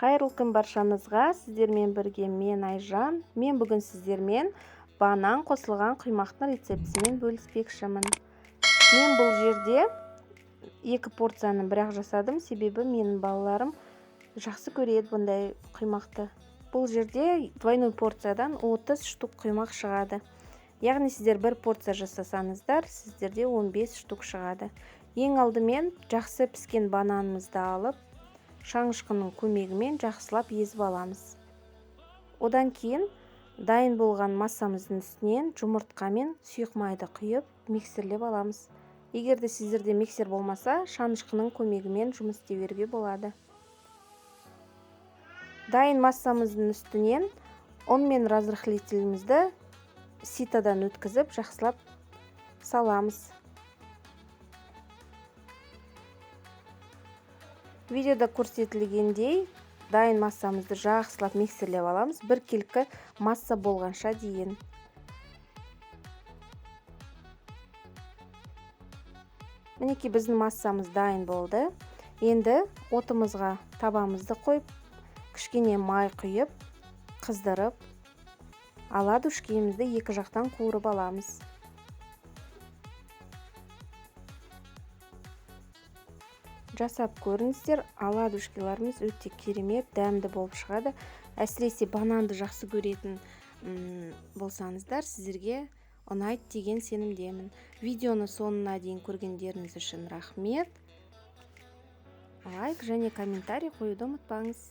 Қайырлы күн баршаңызға. Сіздермен бірге мен Айжан. Мен бүгін сіздермен банан қосылған құймақтың рецептісімен бөліспекшімін. Мен бұл жерде 2 порцияны бірақ жасадым, себебі менің балаларым жақсы көреді бұндай құймақты. Бұл жерде двойной порциядан 30 штук құймақ шығады. Яғни сіздер 1 порция жасасаңыздар, сіздерде 15 штук шығады. Ең алдымен жақсы піскен бананымызды алып, шаңышқының көмегімен жақсылап езіп аламыз. Одан кейін дайын болған массамыздың үстінен жұмыртқа мен сұйық майды құйып миксерлеп аламыз. Егер де сіздерде миксер болмаса, шанышқының көмегімен жұмыс істей беруге болады. Дайын массамыздың үстінен ұн мен разрыхлителімізді ситадан өткізіп жақсылап саламыз. Видеода көрсетілгендей дайын массамызды жақсылап миксерлеп аламыз, 1 келкі масса болғанша дейін. Мінекей біздің массамыз дайын болды. Енді отымызға табамызды қойып, кішкене май құйып, қыздырып, оладушкемізді екі жақтан қуырып аламыз. Жасап көріңіздер, оладушкаларымыз өте керемет, дәмді болып шығады. Әсіресе бананды жақсы көретін болсаңыздар, сіздерге ұнайды деген сенімдемін. Видеоны соңына дейін көргендеріңіз үшін рахмет. Лайк және комментарий қоюды ұмытпаңыз.